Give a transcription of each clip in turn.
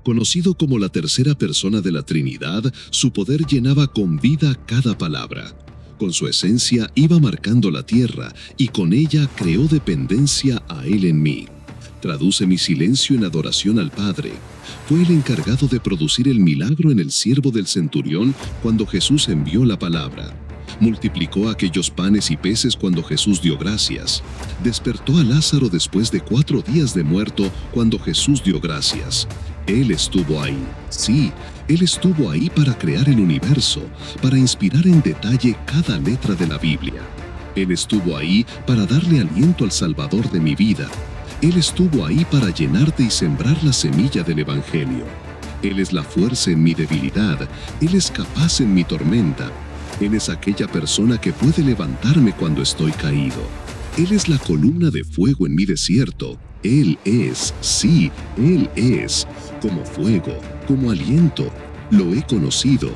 Conocido como la tercera persona de la Trinidad, su poder llenaba con vida cada palabra. Con su esencia iba marcando la tierra y con ella creó dependencia a Él en mí. Traduce mi silencio en adoración al Padre. Fue el encargado de producir el milagro en el siervo del centurión cuando Jesús envió la palabra. Multiplicó aquellos panes y peces cuando Jesús dio gracias. Despertó a Lázaro después de 4 días de muerto cuando Jesús dio gracias. Él estuvo ahí. Sí, Él estuvo ahí para crear el universo, para inspirar en detalle cada letra de la Biblia. Él estuvo ahí para darle aliento al Salvador de mi vida. Él estuvo ahí para llenarte y sembrar la semilla del Evangelio. Él es la fuerza en mi debilidad. Él es capaz en mi tormenta. Él es aquella persona que puede levantarme cuando estoy caído. Él es la columna de fuego en mi desierto. Él es, sí, Él es, como fuego, como aliento. Lo he conocido,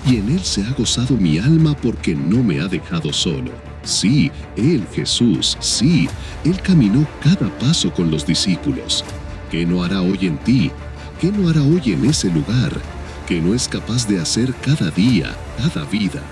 y en Él se ha gozado mi alma porque no me ha dejado solo. Sí, Él, Jesús, sí, Él caminó cada paso con los discípulos. ¿Qué no hará hoy en ti? ¿Qué no hará hoy en ese lugar? ¿Qué no es capaz de hacer cada día, cada vida?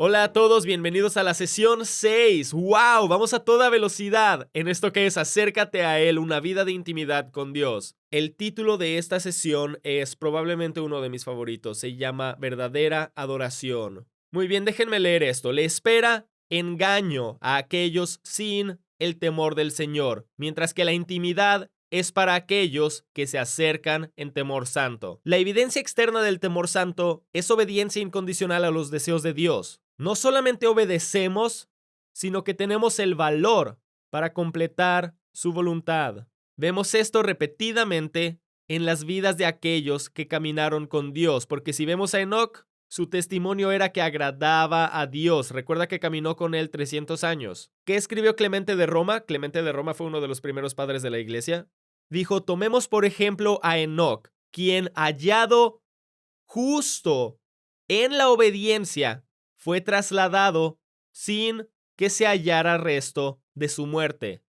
Hola a todos, bienvenidos a la sesión 6. ¡Wow! Vamos a toda velocidad en esto que es Acércate a Él, una vida de intimidad con Dios. El título de esta sesión es probablemente uno de mis favoritos. Se llama Verdadera Adoración. Muy bien, déjenme leer esto. Le espera engaño a aquellos sin el temor del Señor, mientras que la intimidad es para aquellos que se acercan en temor santo. La evidencia externa del temor santo es obediencia incondicional a los deseos de Dios. No solamente obedecemos, sino que tenemos el valor para completar su voluntad. Vemos esto repetidamente en las vidas de aquellos que caminaron con Dios, porque si vemos a Enoc, su testimonio era que agradaba a Dios. Recuerda que caminó con él 300 años. ¿Qué escribió Clemente de Roma? Clemente de Roma fue uno de los primeros padres de la iglesia. Dijo, tomemos por ejemplo a Enoc, quien hallado justo en la obediencia, fue trasladado sin que se hallara resto de su muerte.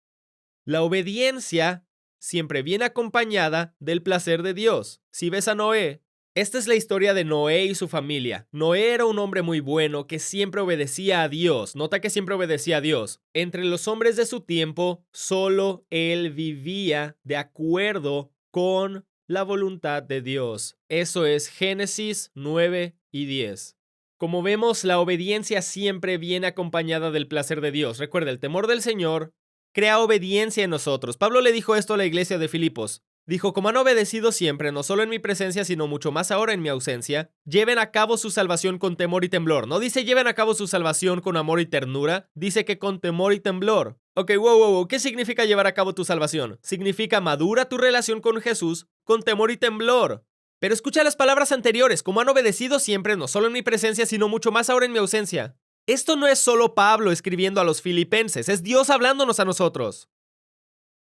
La obediencia siempre viene acompañada del placer de Dios. Si ves a Noé, esta es la historia de Noé y su familia. Noé era un hombre muy bueno que siempre obedecía a Dios. Nota que siempre obedecía a Dios. Entre los hombres de su tiempo, solo él vivía de acuerdo con la voluntad de Dios. Eso es Génesis 9 y 10. Como vemos, la obediencia siempre viene acompañada del placer de Dios. Recuerda, el temor del Señor crea obediencia en nosotros. Pablo le dijo esto a la iglesia de Filipos. Dijo, como han obedecido siempre, no solo en mi presencia, sino mucho más ahora en mi ausencia, lleven a cabo su salvación con temor y temblor. No dice lleven a cabo su salvación con amor y ternura, dice que con temor y temblor. Ok, wow. ¿Qué significa llevar a cabo tu salvación? Significa madura tu relación con Jesús con temor y temblor. Pero escucha las palabras anteriores, como han obedecido siempre, no solo en mi presencia, sino mucho más ahora en mi ausencia. Esto no es solo Pablo escribiendo a los filipenses, es Dios hablándonos a nosotros.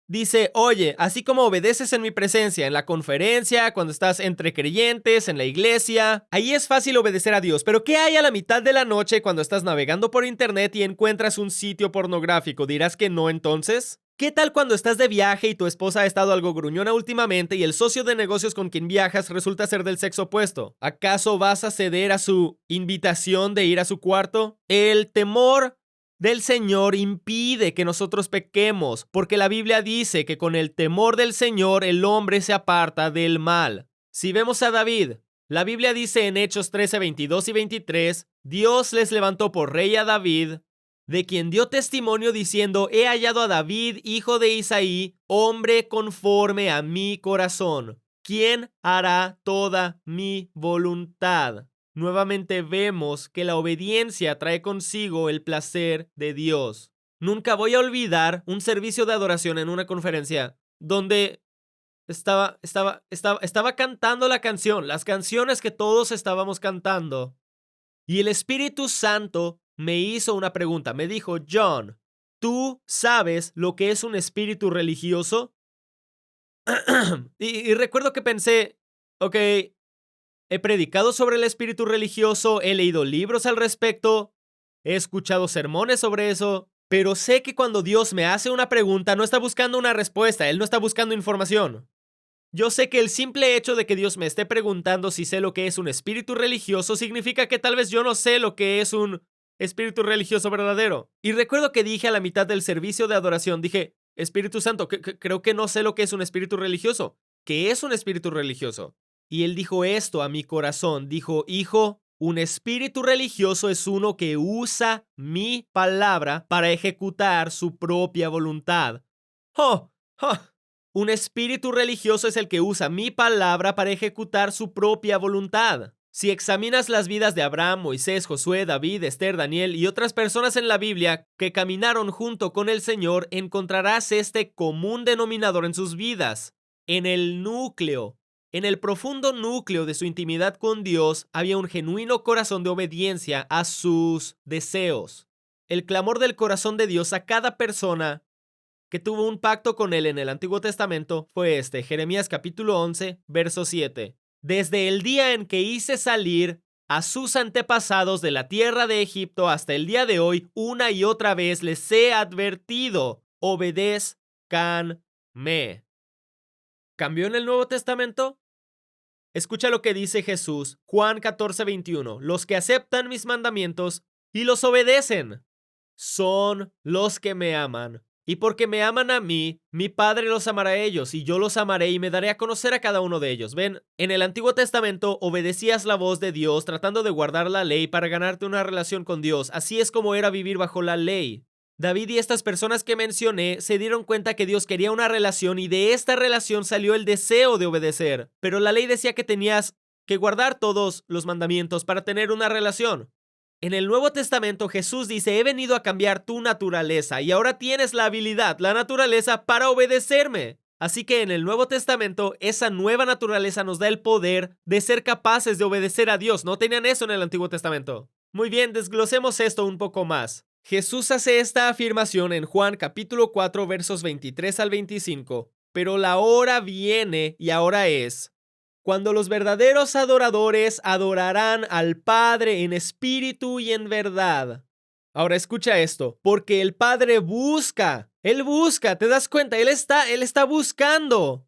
Dice, oye, así como obedeces en mi presencia, en la conferencia, cuando estás entre creyentes, en la iglesia, ahí es fácil obedecer a Dios. Pero ¿qué hay a la mitad de la noche cuando estás navegando por internet y encuentras un sitio pornográfico? ¿Dirás que no entonces? ¿Qué tal cuando estás de viaje y tu esposa ha estado algo gruñona últimamente y el socio de negocios con quien viajas resulta ser del sexo opuesto? ¿Acaso vas a ceder a su invitación de ir a su cuarto? El temor del Señor impide que nosotros pequemos, porque la Biblia dice que con el temor del Señor el hombre se aparta del mal. Si vemos a David, la Biblia dice en Hechos 13, 22 y 23, Dios les levantó por rey a David, de quien dio testimonio diciendo, he hallado a David, hijo de Isaí, hombre conforme a mi corazón, quien hará toda mi voluntad. Nuevamente vemos que la obediencia trae consigo el placer de Dios. Nunca voy a olvidar un servicio de adoración en una conferencia donde estaba cantando la canción, las canciones que todos estábamos cantando. Y el Espíritu Santo me hizo una pregunta. Me dijo, John, ¿tú sabes lo que es un espíritu religioso? y recuerdo que pensé, ok, he predicado sobre el espíritu religioso, he leído libros al respecto, he escuchado sermones sobre eso, pero sé que cuando Dios me hace una pregunta no está buscando una respuesta, Él no está buscando información. Yo sé que el simple hecho de que Dios me esté preguntando si sé lo que es un espíritu religioso significa que tal vez yo no sé lo que es un espíritu religioso verdadero. Y recuerdo que dije a la mitad del servicio de adoración, dije, Espíritu Santo, creo que no sé lo que es un espíritu religioso. ¿Qué es un espíritu religioso? Y él dijo esto a mi corazón, dijo, hijo, un espíritu religioso es uno que usa mi palabra para ejecutar su propia voluntad. ¡Oh! ¡Oh! Un espíritu religioso es el que usa mi palabra para ejecutar su propia voluntad. Si examinas las vidas de Abraham, Moisés, Josué, David, Esther, Daniel y otras personas en la Biblia que caminaron junto con el Señor, encontrarás este común denominador en sus vidas. En el núcleo, en el profundo núcleo de su intimidad con Dios, había un genuino corazón de obediencia a sus deseos. El clamor del corazón de Dios a cada persona que tuvo un pacto con él en el Antiguo Testamento fue este, Jeremías capítulo 11, verso 7. Desde el día en que hice salir a sus antepasados de la tierra de Egipto hasta el día de hoy, una y otra vez les he advertido, obedezcanme. ¿Cambió en el Nuevo Testamento? Escucha lo que dice Jesús, Juan 14, 21. Los que aceptan mis mandamientos y los obedecen son los que me aman. Y porque me aman a mí, mi Padre los amará a ellos, y yo los amaré y me daré a conocer a cada uno de ellos. Ven, en el Antiguo Testamento obedecías la voz de Dios tratando de guardar la ley para ganarte una relación con Dios. Así es como era vivir bajo la ley. David y estas personas que mencioné se dieron cuenta que Dios quería una relación y de esta relación salió el deseo de obedecer. Pero la ley decía que tenías que guardar todos los mandamientos para tener una relación. En el Nuevo Testamento Jesús dice, he venido a cambiar tu naturaleza y ahora tienes la habilidad, la naturaleza para obedecerme. Así que en el Nuevo Testamento esa nueva naturaleza nos da el poder de ser capaces de obedecer a Dios. ¿No tenían eso en el Antiguo Testamento? Muy bien, desglosemos esto un poco más. Jesús hace esta afirmación en Juan capítulo 4 versos 23 al 25. Pero la hora viene y ahora es cuando los verdaderos adoradores adorarán al Padre en espíritu y en verdad. Ahora escucha esto, porque el Padre busca, Él busca, ¿te das cuenta? Él está buscando.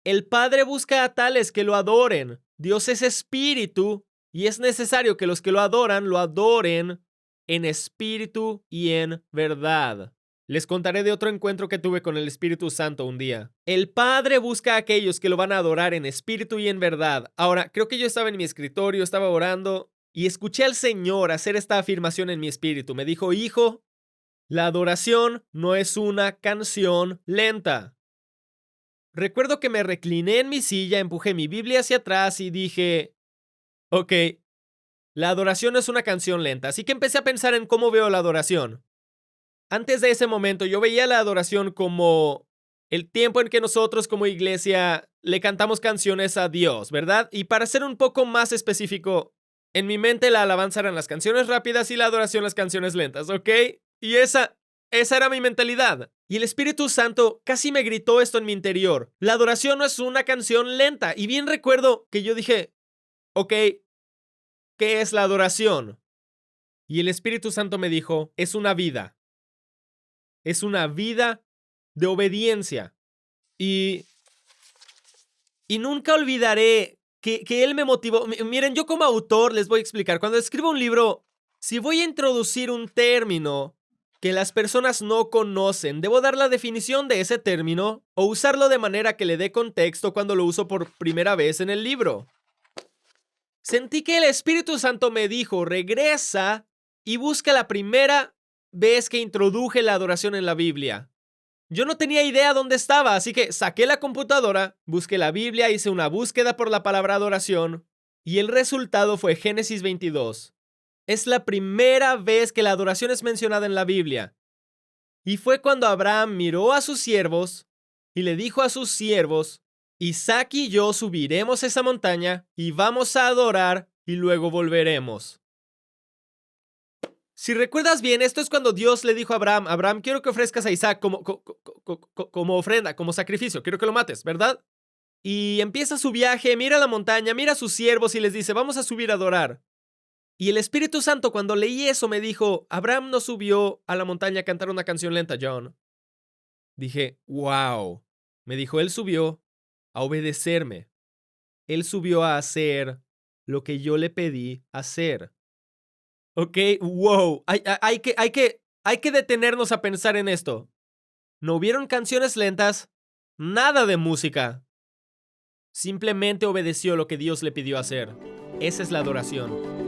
El Padre busca a tales que lo adoren. Dios es espíritu y es necesario que los que lo adoren en espíritu y en verdad. Les contaré de otro encuentro que tuve con el Espíritu Santo un día. El Padre busca a aquellos que lo van a adorar en espíritu y en verdad. Ahora, creo que yo estaba en mi escritorio, estaba orando y escuché al Señor hacer esta afirmación en mi espíritu. Me dijo, hijo, la adoración no es una canción lenta. Recuerdo que me recliné en mi silla, empujé mi Biblia hacia atrás y dije, ok, la adoración no es una canción lenta. Así que empecé a pensar en cómo veo la adoración. Antes de ese momento, yo veía la adoración como el tiempo en que nosotros como iglesia le cantamos canciones a Dios, ¿verdad? Y para ser un poco más específico, en mi mente la alabanza eran las canciones rápidas y la adoración las canciones lentas, ¿ok? Y esa era mi mentalidad. Y el Espíritu Santo casi me gritó esto en mi interior. La adoración no es una canción lenta. Y bien recuerdo que yo dije, ok, ¿qué es la adoración? Y el Espíritu Santo me dijo, es una vida. Es una vida de obediencia. Y nunca olvidaré que él me motivó. Miren, yo como autor les voy a explicar. Cuando escribo un libro, si voy a introducir un término que las personas no conocen, debo dar la definición de ese término o usarlo de manera que le dé contexto cuando lo uso por primera vez en el libro. Sentí que el Espíritu Santo me dijo, regresa y busca la primera vez que introduje la adoración en la Biblia. Yo no tenía idea dónde estaba, así que saqué la computadora, busqué la Biblia, hice una búsqueda por la palabra adoración y el resultado fue Génesis 22. Es la primera vez que la adoración es mencionada en la Biblia. Y fue cuando Abraham miró a sus siervos y le dijo a sus siervos, Isaac y yo subiremos esa montaña y vamos a adorar y luego volveremos. Si recuerdas bien, esto es cuando Dios le dijo a Abraham, Abraham, quiero que ofrezcas a Isaac como ofrenda, como sacrificio, quiero que lo mates, ¿verdad? Y empieza su viaje, mira la montaña, mira a sus siervos y les dice, vamos a subir a adorar. Y el Espíritu Santo cuando leí eso me dijo, Abraham no subió a la montaña a cantar una canción lenta, John. Dije, wow. Me dijo, él subió a obedecerme. Él subió a hacer lo que yo le pedí hacer. Ok, wow. Hay que detenernos a pensar en esto. No hubieron canciones lentas, nada de música. Simplemente obedeció lo que Dios le pidió hacer. Esa es la adoración.